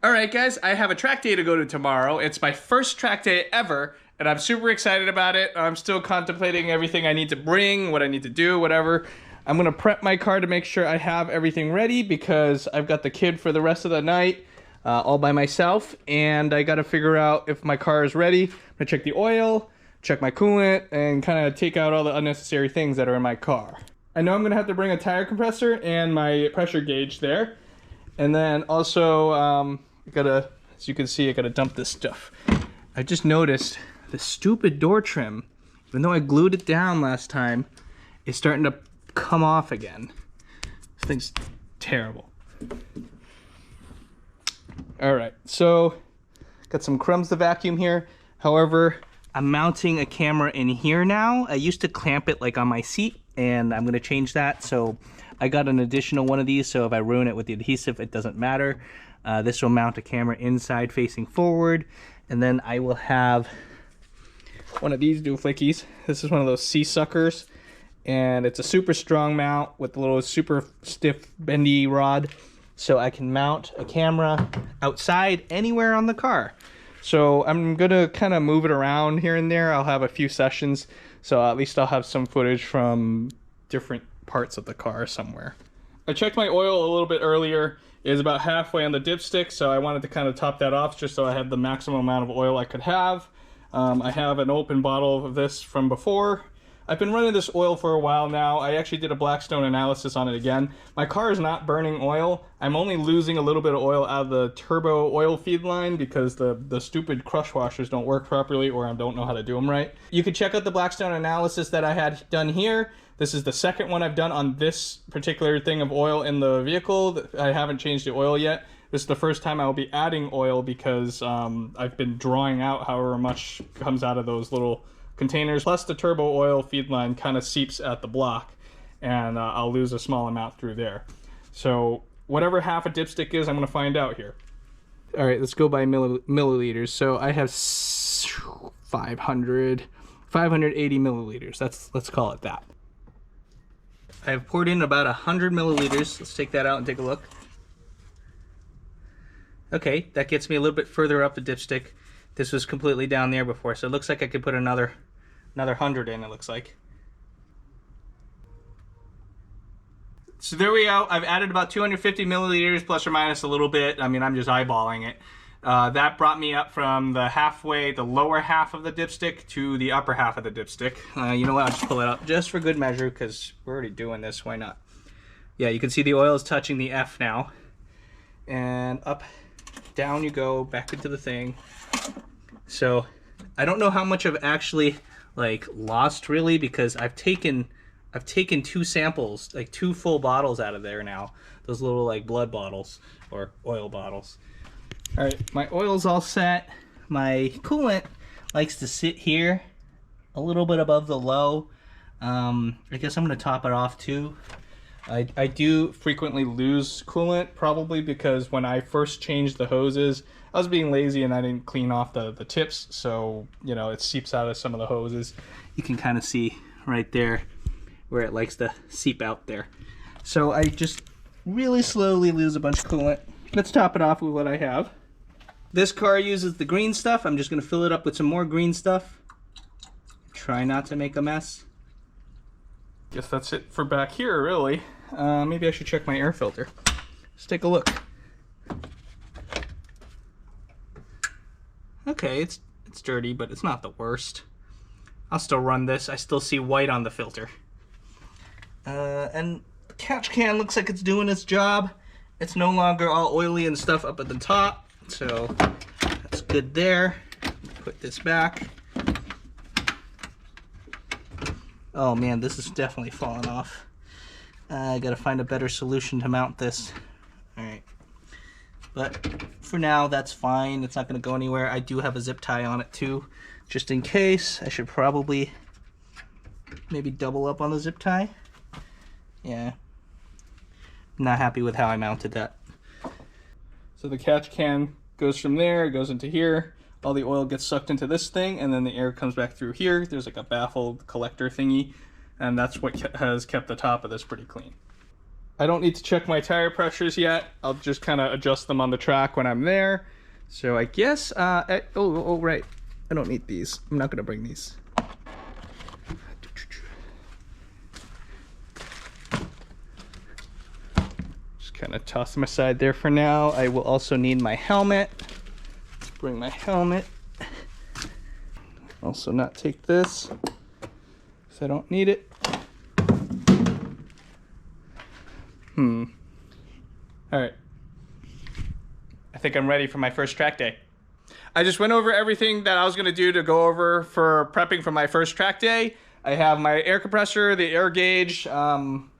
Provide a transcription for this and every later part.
All right, guys, I have a track day to go to tomorrow. It's my first track day ever, and I'm super excited about it. I'm still contemplating everything I need to bring, what I need to do, whatever. I'm gonna prep my car to make sure I have everything ready because I've got the kid for the rest of the night all by myself, and I gotta figure out if my car is ready. I'm gonna check the oil, check my coolant, and kind of take out all the unnecessary things that are in my car. I know I'm gonna have to bring a tire compressor and my pressure gauge there. And then also, as you can see, I gotta dump this stuff. I just noticed the stupid door trim, even though I glued it down last time, is starting to come off again. This thing's terrible. All right, so got some crumbs to vacuum here. However, I'm mounting a camera in here now. I used to clamp it like on my seat, and I'm gonna change that. So I got an additional one of these, so if I ruin it with the adhesive, it doesn't matter. This will mount a camera inside facing forward, and then I will have one of these dooflickies. This is one of those sea suckers, and it's a super strong mount with a little super stiff bendy rod, so I can mount a camera outside anywhere on the car. So I'm gonna kind of move it around here and there. I'll have a few sessions, so at least I'll have some footage from different parts of the car somewhere. I checked my oil a little bit earlier. It is about halfway on the dipstick, so I wanted to kind of top that off just so I had the maximum amount of oil I could have. I have an open bottle of this from before. I've been running this oil for a while now. I actually did a Blackstone analysis on it again. My car is not burning oil. I'm only losing a little bit of oil out of the turbo oil feed line because the stupid crush washers don't work properly, or I don't know how to do them right. You can check out the Blackstone analysis that I had done here. This is the second one I've done on this particular thing of oil in the vehicle. I haven't changed the oil yet. This is the first time I will be adding oil because I've been drawing out however much comes out of those little containers. Plus the turbo oil feed line kind of seeps at the block, and I'll lose a small amount through there. So whatever half a dipstick is, I'm gonna find out here. All right, let's go by milliliters. So I have 580 milliliters. Let's call it that. I've poured in about 100 milliliters. Let's take that out and take a look. Okay, that gets me a little bit further up the dipstick. This was completely down there before, so it looks like I could put another 100 in, it looks like. So there we go. I've added about 250 milliliters plus or minus a little bit. I mean, I'm just eyeballing it. That brought me up from the lower half of the dipstick to the upper half of the dipstick. You know what, I'll just pull it up just for good measure because we're already doing this, why not? Yeah, you can see the oil is touching the F now. And up, down you go, back into the thing. So I don't know how much I've actually like lost really, because I've taken 2 samples, like 2 full bottles out of there now. Those little like blood bottles or oil bottles. All right, my oil's all set. My coolant likes to sit here a little bit above the low. I guess I'm gonna top it off too. I do frequently lose coolant, probably because when I first changed the hoses, I was being lazy and I didn't clean off the tips, so you know, it seeps out of some of the hoses. You can kind of see right there where it likes to seep out there. So I just really slowly lose a bunch of coolant. Let's top it off with what I have. This car uses the green stuff. I'm just gonna fill it up with some more green stuff. Try not to make a mess. Guess that's it for back here, really. Maybe I should check my air filter. Let's take a look. Okay, it's dirty, but it's not the worst. I'll still run this. I still see white on the filter. And the catch can looks like it's doing its job. It's no longer all oily and stuff up at the top, so that's good there. Put this back. Oh man, this is definitely falling off. I gotta find a better solution to mount this. Alright. But for now, that's fine. It's not gonna go anywhere. I do have a zip tie on it too, just in case. I should probably maybe double up on the zip tie. Yeah. Not happy with how I mounted that. So the catch can goes from there, goes into here. All the oil gets sucked into this thing, and then the air comes back through here. There's like a baffled collector thingy, and that's what has kept the top of this pretty clean. I don't need to check my tire pressures yet. I'll just kind of adjust them on the track when I'm there. So I guess, oh, right. I don't need these. I'm not gonna bring these. Just kind of toss them aside there for now. I will also need my helmet. Let's bring my helmet. Also not take this, because I don't need it. All right. I think I'm ready for my first track day. I just went over everything that I was gonna do to go over for prepping for my first track day. I have my air compressor, the air gauge. Don't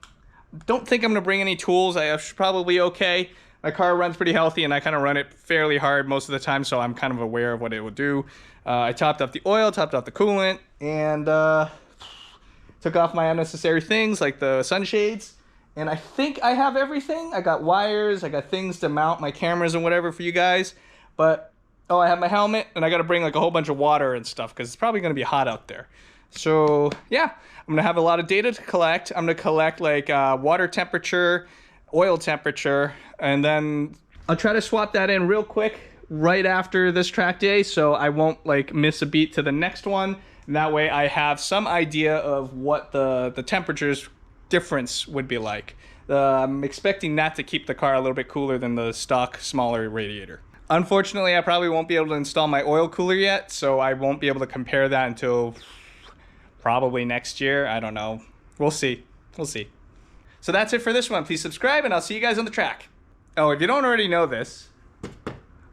think I'm gonna bring any tools. I should probably okay. My car runs pretty healthy and I kind of run it fairly hard most of the time, so I'm kind of aware of what it will do. I topped off the oil, topped off the coolant, and took off my unnecessary things like the sunshades. And I think I have everything. I got wires, I got things to mount my cameras and whatever for you guys. But, oh, I have my helmet, and I gotta bring like a whole bunch of water and stuff because it's probably gonna be hot out there. So, yeah, I'm gonna have a lot of data to collect. I'm gonna collect like water temperature, oil temperature, and then I'll try to swap that in real quick right after this track day so I won't like miss a beat to the next one. And that way I have some idea of what the temperatures difference would be like. I'm expecting that to keep the car a little bit cooler than the stock smaller radiator. Unfortunately, I probably won't be able to install my oil cooler yet, so I won't be able to compare that until probably next year. I don't know. We'll see. We'll see. So that's it for this one. Please subscribe, and I'll see you guys on the track. Oh, if you don't already know this,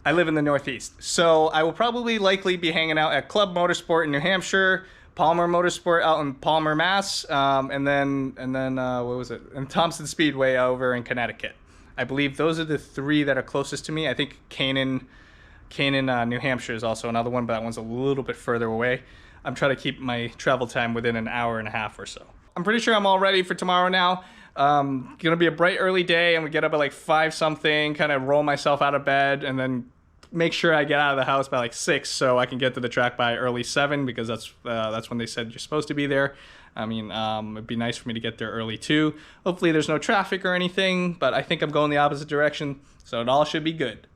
I live in the Northeast, so I will probably likely be hanging out at Club Motorsport in New Hampshire, Palmer Motorsport out in Palmer, Mass, and then what was it? And Thompson Speedway over in Connecticut. I believe those are the three that are closest to me. I think Canaan, New Hampshire is also another one, but that one's a little bit further away. I'm trying to keep my travel time within an hour and a half or so. I'm pretty sure I'm all ready for tomorrow now. Gonna be a bright early day. I'm gonna get up at like 5 something, kind of roll myself out of bed, and then make sure I get out of the house by like 6 so I can get to the track by early 7 because that's when they said you're supposed to be there. I mean, it'd be nice for me to get there early too. Hopefully there's no traffic or anything, but I think I'm going the opposite direction, so it all should be good.